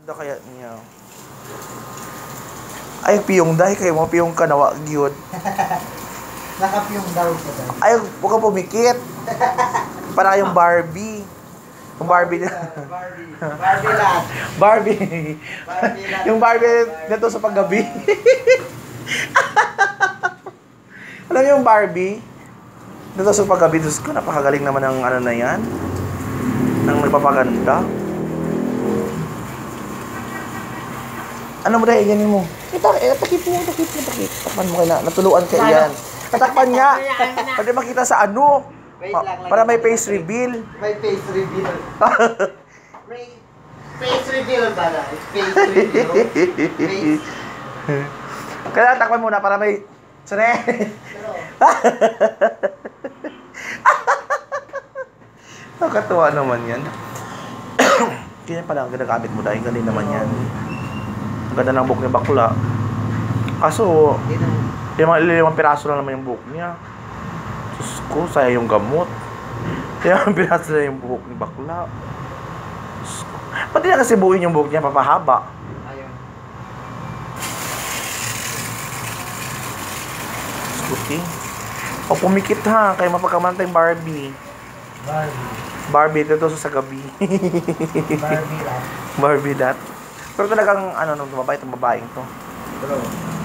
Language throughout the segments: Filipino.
Da kaya niya. Ay, piyong dahil kayo mo, piyong ka nawa, gyud. Nakapiyong daw siya dahil. Ay, huwag ka pumikit. Para kayong Barbie. Yung Barbie na. Barbie lang. Barbie. Yung Barbie na to sa paggabi. Alam niyo yung Barbie? Dito sa paggabi, Diyos ko, napakagaling naman ng ano na yan. Nang nagpapaganda. Ano mo dahil, ganin mo? Takip mo. Takpan mo kayo na. Natuluan ka yan. Takpan nga. Pwede makita sa ano. Wait lang. Para may face reveal. May face reveal. May face reveal ba na? Face reveal. Face. Kailangan takpan muna para may... Sane! Nakatuwa naman yan. Kaya pala ang ginagamit mo dahil galing naman yan. Ang ganda ng buhok ni bakla. Kaso, limang piraso lang naman yung buhok niya. Diyos ko, sayang yung gamot. Limang piraso lang yung buhok ni bakla. Diyos ko. Pati na kasi buuin yung buhok niya, papahaba. Ayun. Skuti. O pumikit ha, kaya mapagkamantay Barbie. Barbie, ito sa gabi. Barbie lang. Barbie that. Pero talagang, nung mabait ang babaeng to.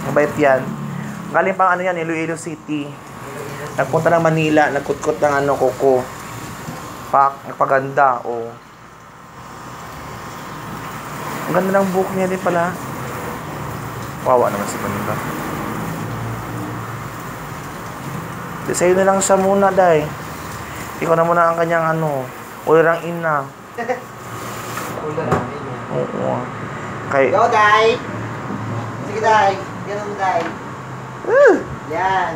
Mabait yan. Galing pang Iloilo City. Nagpunta ng Manila, nagkutkot ng kuko. Nagpaganda, Ang ganda ng buhok niya din pala. Wawa naman si Manila. Sa'yo na lang siya muna, day. Ikaw na muna ang kanyang ulirang ina. Ulirang ina. Oo. Kay... Go, day! Sige, day. Ganun, day. Yan.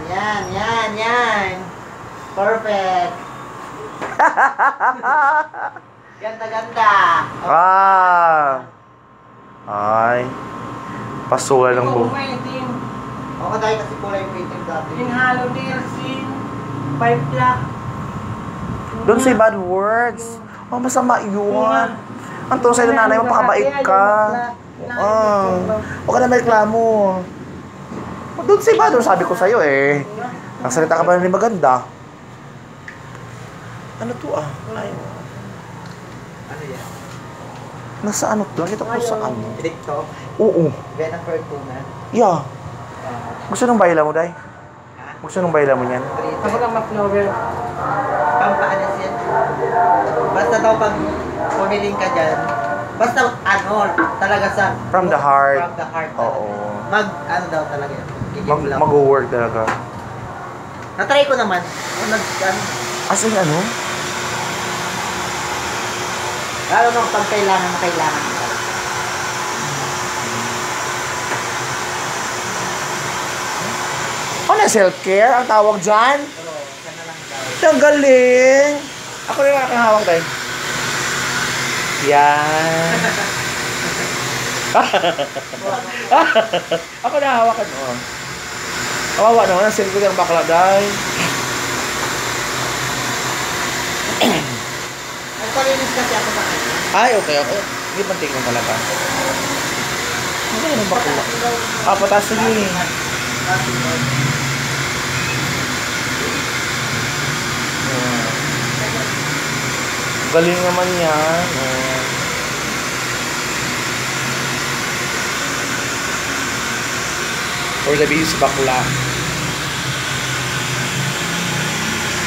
Perfect. Ganda. Ay. Pasugal ng buhok. Oo, day, kasi kulay yung painting dati. Inhalo nursing, 5 black. Don't say bad words. Masama yun. Ang turo sa'yo ng nanay mo, pakabait ka. Huwag ka na may reklamo. Don't say bad words, sabi ko sa'yo Nagsalita ka ba na maganda? Ano to Ay. Ano yan? Nasa to? Nakita ko sa TikTok? Oo. Venom Fortuna? Yeah. Gusto nung bayla mo, day? Gusto nung bayla mo niyan? Ako lang ma-flower. Pampaan siya. Basta daw pag pumiling ka dyan, basta talaga sa... From the heart. From the heart. Oo. Daw talaga yan. Mag-work talaga. Na-try ko naman. As in Lalo nung pag kailangan na kailangan. Self-care ang tawag dyan? Pero, sana lang daw. Ang galing! Ako rin nakakahawak tayo. Yan. Ako nahawakan mo. Kawawa naman ang self-care ng bakla dahil. Nagpalinis kasi ako sa kanya. Ay, okay. Hindi panting mo talaga. Ano yung bakla? Patas sige. Galing naman yan. Or sabihin si bakla.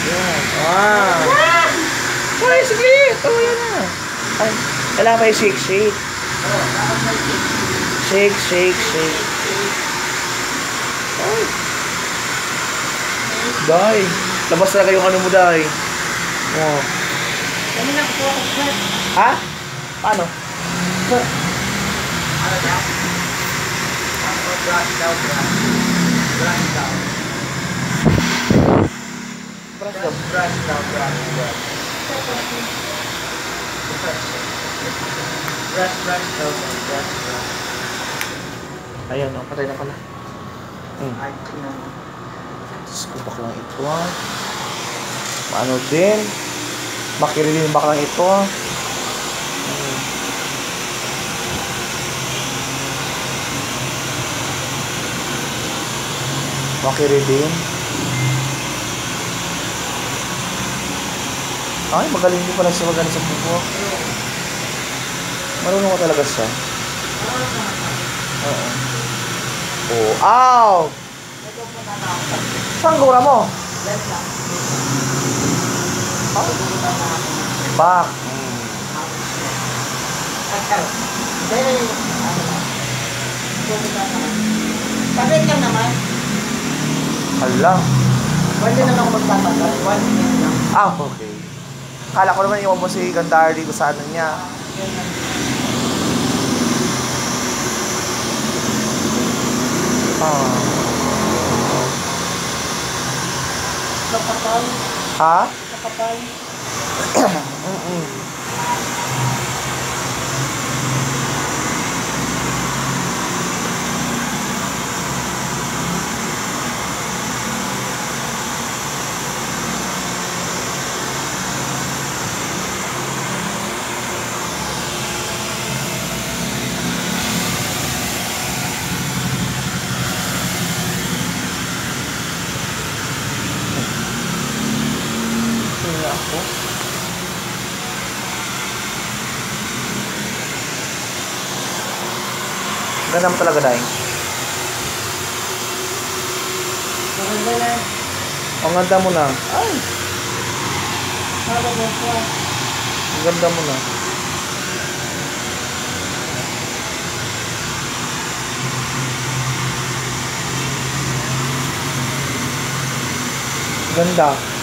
Yan. Ay, sige. Yan na. Ay, kailangan may shake. Shake. Ay. Day. Labas na kayong mo, day. Kami na kukuha ko sweat. Ha? Paano? Ano daw? Brush down. Ayan, patay na pala. Ay, tingnan mo. Diyos ko, baklang ito Maano din? Makirilin baklang ito Makiri din. Ay, magaling din pala siya magaling sa bubuwak. Marunong ko talaga siya. Oo. Oh, ow! Saan gura mo? Back. Pagkat lang naman. Hala. Pwede naman ako magtatagal. 1 minute lang. Ah, okay. Kala ko naman iwan mo si Gandar dito sa ano niya. Ah. Nakapal. Ha? Nakapal. Mm-mm. Tingnan ako. Ganda mo talaga, Day. Maganda na. Ang ganda mo na. Ay, Maganda siya. ang ganda mo na. Ganda.